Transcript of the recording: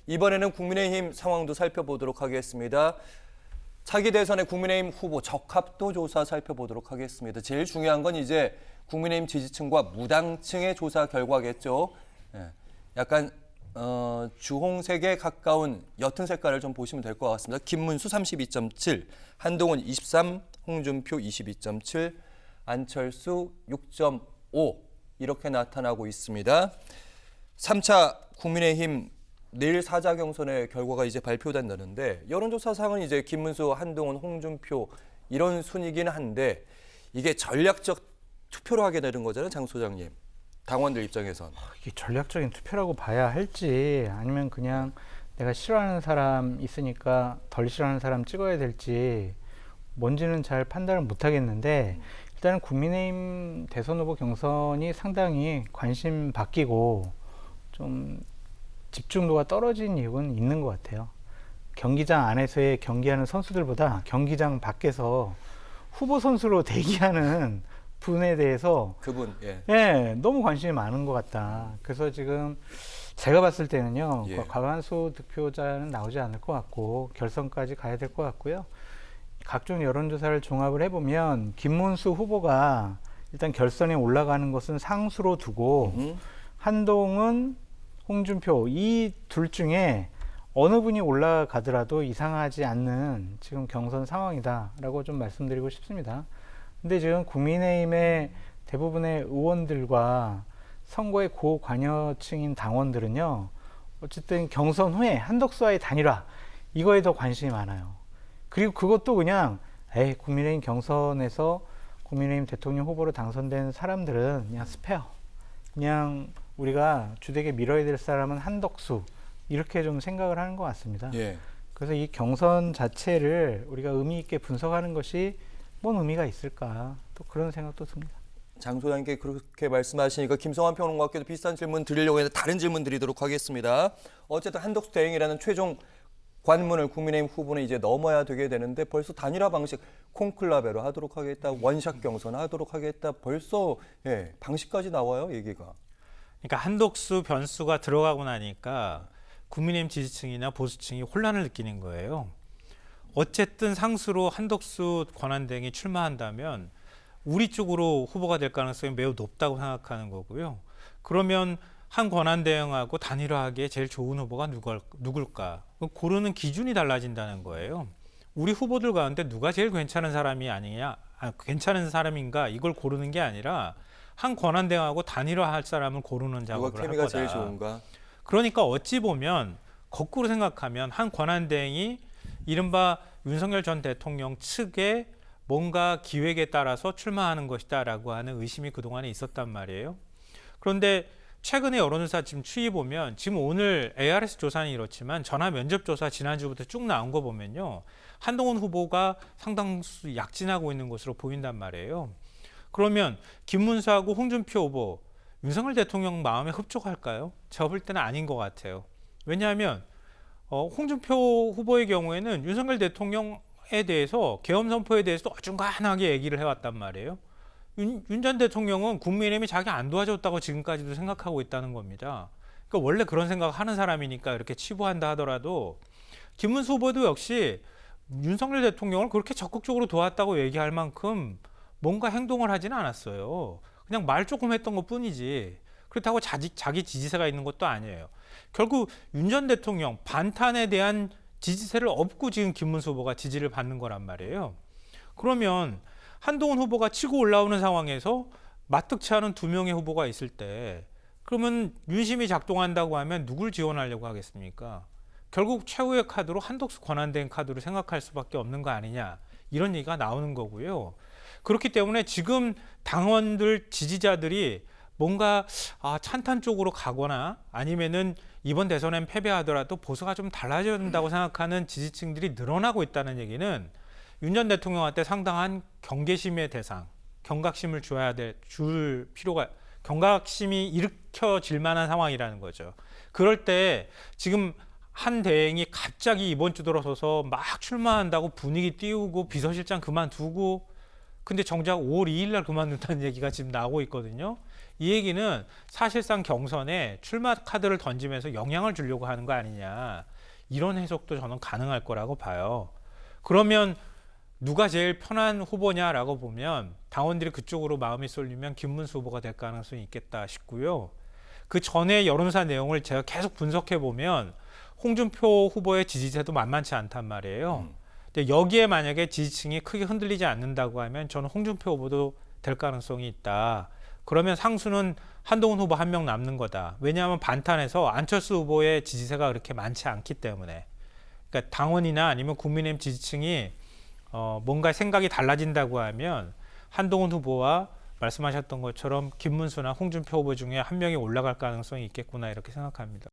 이번에는 국민의힘 상황도 살펴보도록 하겠습니다. 차기 대선의 국민의힘 후보 적합도 조사 살펴보도록 하겠습니다. 제일 중요한 건 이제 국민의힘 지지층과 무당층의 조사 결과겠죠. 약간 주홍색에 가까운 옅은 색깔을 좀 보시면 될 것 같습니다. 김문수 32.7, 한동훈 23, 홍준표 22.7, 안철수 6.5 이렇게 나타나고 있습니다. 3차 국민의힘 내일 4자 경선의 결과가 이제 발표된다는데 여론조사상은 이제 김문수, 한동훈, 홍준표 이런 순위긴 한데 이게 전략적 투표로 하게 되는 거잖아요, 장 소장님. 당원들 입장에선. 이게 전략적인 투표라고 봐야 할지 아니면 그냥 내가 싫어하는 사람 있으니까 덜 싫어하는 사람 찍어야 될지 뭔지는 잘 판단을 못 하겠는데 일단은 국민의힘 대선 후보 경선이 상당히 관심 바뀌고 좀 집중도가 떨어진 이유는 있는 것 같아요. 경기장 안에서의 경기하는 선수들보다 경기장 밖에서 후보 선수로 대기하는 분에 대해서 너무 관심이 많은 것 같다. 그래서 지금 제가 봤을 때는요, 과반수 득표자는 나오지 않을 것 같고 결선까지 가야 될 것 같고요. 각종 여론조사를 종합을 해보면 김문수 후보가 일단 결선에 올라가는 것은 상수로 두고 한동훈, 홍준표 이 둘 중에 어느 분이 올라가더라도 이상하지 않는 지금 경선 상황이다라고 좀 말씀드리고 싶습니다. 근데 지금 국민의힘의 대부분의 의원들과 선거의 고관여층인 당원들은요, 어쨌든 경선 후에 한덕수와의 단일화 이거에 더 관심이 많아요. 그리고 그것도 그냥 국민의힘 경선에서 국민의힘 대통령 후보로 당선된 사람들은 그냥 스페어, 그냥 우리가 주되게 밀어야 될 사람은 한덕수 이렇게 좀 생각을 하는 것 같습니다. 그래서 이 경선 자체를 우리가 의미 있게 분석하는 것이 뭔 의미가 있을까, 또 그런 생각도 듭니다. 장 소장님께 그렇게 말씀하시니까 김성환 평론가께도 비슷한 질문 드리려고 했는데 다른 질문 드리도록 하겠습니다. 어쨌든 한덕수 대행이라는 최종 관문을 국민의힘 후보는 이제 넘어야 되게 되는데 벌써 단일화 방식 콘클라베로 하도록 하겠다, 원샷 경선 하도록 하겠다, 벌써 방식까지 나와요, 얘기가. 그러니까 한덕수 변수가 들어가고 나니까 국민의힘 지지층이나 보수층이 혼란을 느끼는 거예요. 어쨌든 상수로 한덕수 권한대행이 출마한다면 우리 쪽으로 후보가 될 가능성이 매우 높다고 생각하는 거고요. 그러면 한 권한대행하고 단일화하기에 제일 좋은 후보가 누굴까? 고르는 기준이 달라진다는 거예요. 우리 후보들 가운데 누가 제일 괜찮은 사람이 아니냐, 괜찮은 사람인가 이걸 고르는 게 아니라 한 권한대행하고 단일화할 사람을 고르는 작업을 할 거다. 누가 케미가 제일 좋은가? 그러니까 어찌 보면 거꾸로 생각하면 한 권한대행이 이른바 윤석열 전 대통령 측의 뭔가 기획에 따라서 출마하는 것이다라고 하는 의심이 그동안에 있었단 말이에요. 그런데 최근에 여론조사 지금 추이 보면 지금 오늘 ARS 조사는 이렇지만 전화 면접 조사 지난주부터 쭉 나온 거 보면요. 한동훈 후보가 상당수 약진하고 있는 것으로 보인단 말이에요. 그러면 김문수하고 홍준표 후보 윤석열 대통령 마음에 흡족할까요? 제가 볼 때는 아닌 것 같아요. 왜냐하면 홍준표 후보의 경우에는 윤석열 대통령에 대해서 계엄 선포에 대해서도 어중간하게 얘기를 해왔단 말이에요. 윤 전 대통령은 국민의힘이 자기 안 도와줬다고 지금까지도 생각하고 있다는 겁니다. 그러니까 원래 그런 생각하는 사람이니까 이렇게 치부한다 하더라도 김문수 후보도 역시 윤석열 대통령을 그렇게 적극적으로 도왔다고 얘기할 만큼 뭔가 행동을 하지는 않았어요. 그냥 말 조금 했던 것뿐이지 그렇다고 자기 지지세가 있는 것도 아니에요. 결국 윤 전 대통령 반탄에 대한 지지세를 업고 지금 김문수 후보가 지지를 받는 거란 말이에요. 그러면 한동훈 후보가 치고 올라오는 상황에서 마뜩치 않은 두 명의 후보가 있을 때 그러면 윤심이 작동한다고 하면 누굴 지원하려고 하겠습니까? 결국 최후의 카드로 한덕수 권한대행 카드로 생각할 수밖에 없는 거 아니냐 이런 얘기가 나오는 거고요. 그렇기 때문에 지금 당원들 지지자들이 뭔가 찬탄 쪽으로 가거나 아니면은 이번 대선엔 패배하더라도 보수가 좀 달라져야 된다고 생각하는 지지층들이 늘어나고 있다는 얘기는 윤 전 대통령한테 상당한 경계심의 대상, 경각심을 줄 필요가, 경각심이 일으켜질 만한 상황이라는 거죠. 그럴 때 지금 한 대행이 갑자기 이번 주 들어서서 막 출마한다고 분위기 띄우고 비서실장 그만두고 근데 정작 5월 2일 날 그만둔다는 얘기가 지금 나오고 있거든요. 이 얘기는 사실상 경선에 출마 카드를 던지면서 영향을 주려고 하는 거 아니냐. 이런 해석도 저는 가능할 거라고 봐요. 그러면 누가 제일 편한 후보냐라고 보면 당원들이 그쪽으로 마음이 쏠리면 김문수 후보가 될 가능성이 있겠다 싶고요. 그 전에 여론조사 내용을 제가 계속 분석해 보면 홍준표 후보의 지지세도 만만치 않단 말이에요. 근데 여기에 만약에 지지층이 크게 흔들리지 않는다고 하면 저는 홍준표 후보도 될 가능성이 있다. 그러면 상수는 한동훈 후보 한 명 남는 거다. 왜냐하면 반탄에서 안철수 후보의 지지세가 그렇게 많지 않기 때문에. 그러니까 당원이나 아니면 국민의힘 지지층이 뭔가 생각이 달라진다고 하면 한동훈 후보와 말씀하셨던 것처럼 김문수나 홍준표 후보 중에 한 명이 올라갈 가능성이 있겠구나 이렇게 생각합니다.